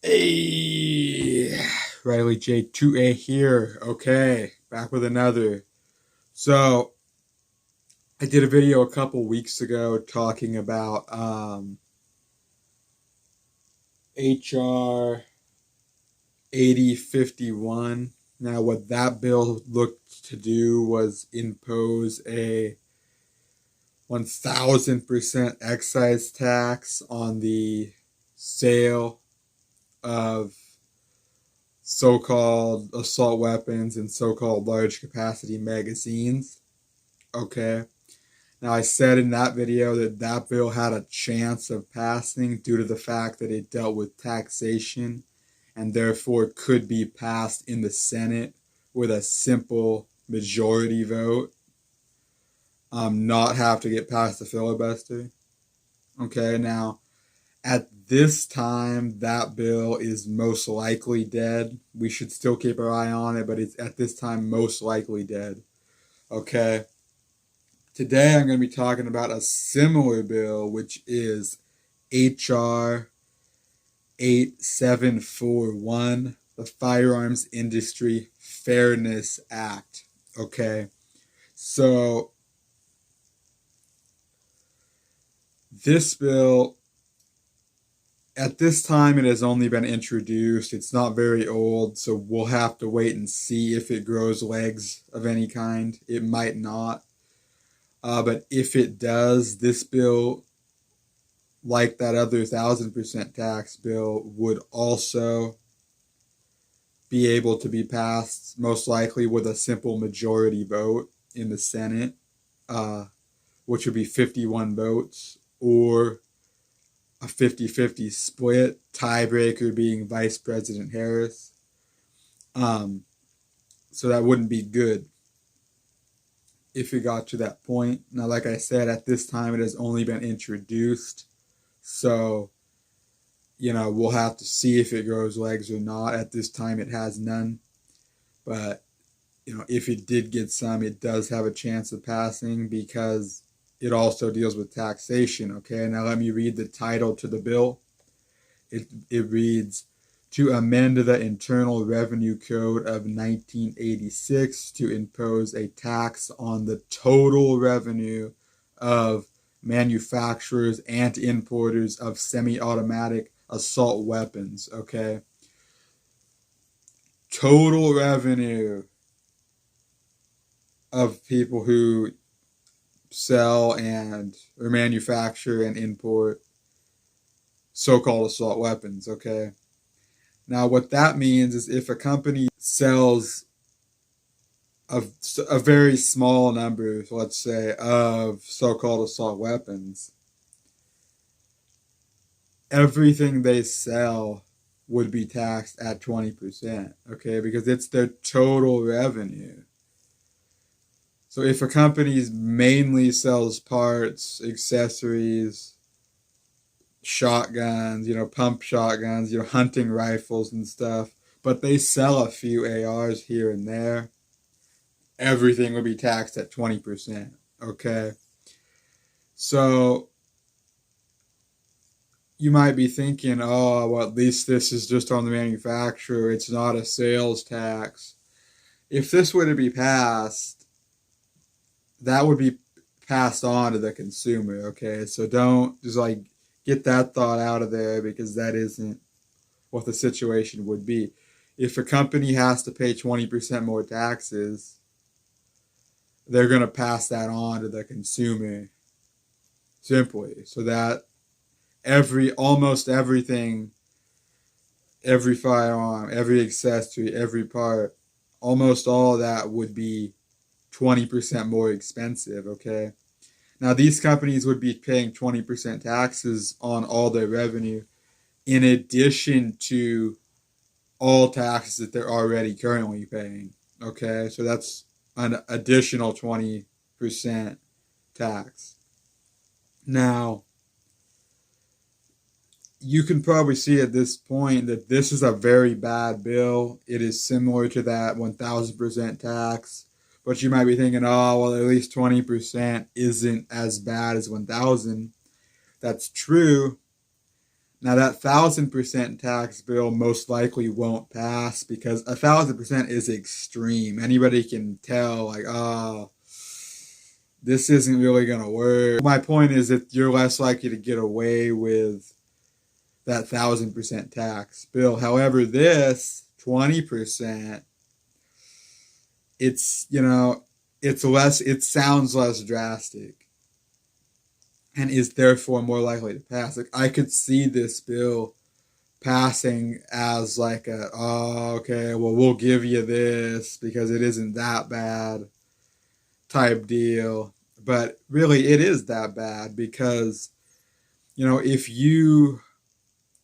Hey, Riley J2A here. Okay, back with another. So, I did a video a couple weeks ago talking about HR 8051. Now, what that bill looked to do was impose a 1000% excise tax on the sale of so-called assault weapons and so-called large capacity magazines. Okay. Now, I said in that video that that bill had a chance of passing due to the fact that it dealt with taxation and therefore could be passed in the Senate with a simple majority vote, not have to get past the filibuster. Okay, now at this time, that bill is most likely dead. We should still keep our eye on it, but it's at this time most likely dead. Okay. Today I'm going to be talking about a similar bill, which is HR 8741, the Firearms Industry Fairness Act. Okay. So this bill, at this time, it has only been introduced. It's not very old, so we'll have to wait and see if it grows legs of any kind. It might not. But if it does, this bill, like that other 1000% tax bill, would also be able to be passed, most likely with a simple majority vote in the Senate, which would be 51 votes, or a 50-50 split, tiebreaker being Vice President Harris. So that wouldn't be good if it got to that point. Now, like I said, at this time it has only been introduced. So, we'll have to see if it grows legs or not. At this time it has none. But, if it did get some, it does have a chance of passing because it also deals with taxation. Okay, now let me read the title to the bill. It reads, to amend the Internal Revenue Code of 1986 to impose a tax on the total revenue of manufacturers and importers of semi-automatic assault weapons. Okay, total revenue of people who sell and or manufacture and import so-called assault weapons. Okay, now what that means is if a company sells a very small number, let's say, of so-called assault weapons, everything they sell would be taxed at 20%. Okay, because it's their total revenue. So if a company mainly sells parts, accessories, shotguns, pump shotguns, hunting rifles and stuff, but they sell a few ARs here and there, everything would be taxed at 20%. Okay? So you might be thinking, oh, well, at least this is just on the manufacturer. It's not a sales tax. If this were to be passed, that would be passed on to the consumer. Okay, so don't just get that thought out of there, because that isn't what the situation would be. If a company has to pay 20% more taxes, they're going to pass that on to the consumer simply, so that almost everything, every firearm, every accessory, every part, almost all of that would be 20% more expensive. Okay, now these companies would be paying 20% taxes on all their revenue in addition to all taxes that they're already currently paying. Okay, so that's an additional 20% tax. Now, you can probably see at this point that this is a very bad bill. It is similar to that 1000% tax. But you might be thinking, oh, well, at least 20% isn't as bad as 1000. That's true. Now that 1,000% tax bill most likely won't pass because 1,000% is extreme. Anybody can tell, like, oh, this isn't really going to work. My point is that you're less likely to get away with that 1,000% tax bill. However, this 20%, it's, it's less, it sounds less drastic and is therefore more likely to pass. Like, I could see this bill passing as like oh, okay, well, we'll give you this because it isn't that bad type deal. But really, it is that bad because, if you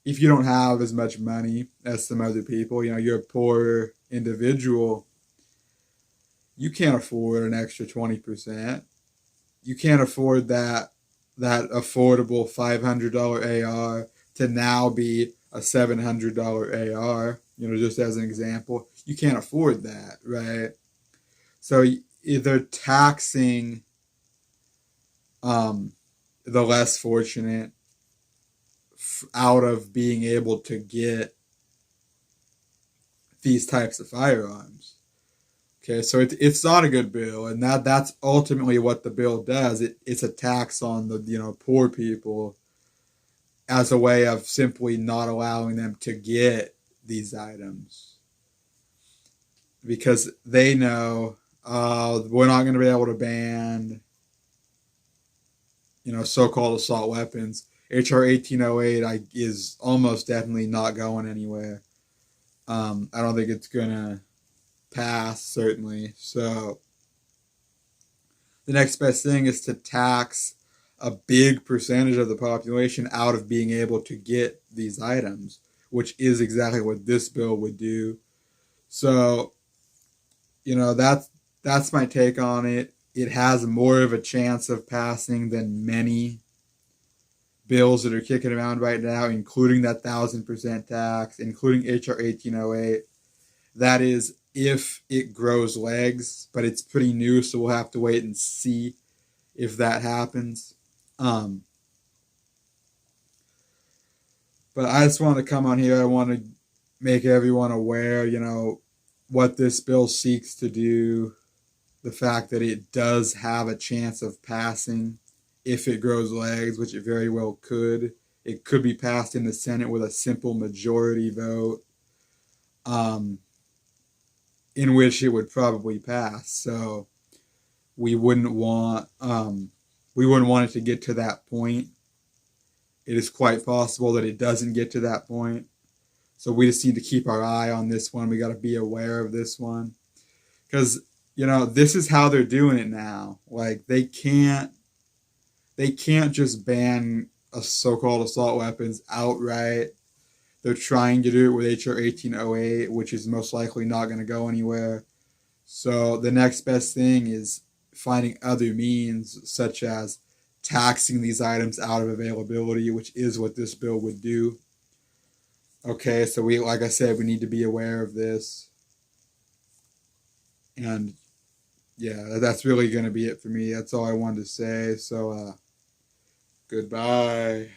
don't have as much money as some other people, you're a poor individual, you can't afford an extra 20%. You can't afford that affordable $500 AR to now be a $700 AR, just as an example. You can't afford that, right? So either taxing the less fortunate out of being able to get these types of firearms. Okay, so it's not a good bill, and that's ultimately what the bill does. It's a tax on the poor people as a way of simply not allowing them to get these items because they know we're not going to be able to ban so-called assault weapons. HR 1808 is almost definitely not going anywhere. I don't think it's gonna pass, certainly. So the next best thing is to tax a big percentage of the population out of being able to get these items, which is exactly what this bill would do. So, that's my take on it. It has more of a chance of passing than many bills that are kicking around right now, including that 1,000% tax, including HR 1808. That is if it grows legs, but it's pretty new, so we'll have to wait and see if that happens. But I just want to come on here. I want to make everyone aware, what this bill seeks to do, the fact that it does have a chance of passing if it grows legs, which it very well could. It could be passed in the Senate with a simple majority vote, in which it would probably pass. So we wouldn't want it to get to that point. It is quite possible that it doesn't get to that point. So we just need to keep our eye on this one. We got to be aware of this one because this is how they're doing it now. Like they can't just ban a so-called assault weapons outright. They're trying to do it with HR 1808, which is most likely not going to go anywhere. So the next best thing is finding other means, such as taxing these items out of availability, which is what this bill would do. Okay, so like I said, we need to be aware of this. And yeah, that's really going to be it for me. That's all I wanted to say. So, goodbye.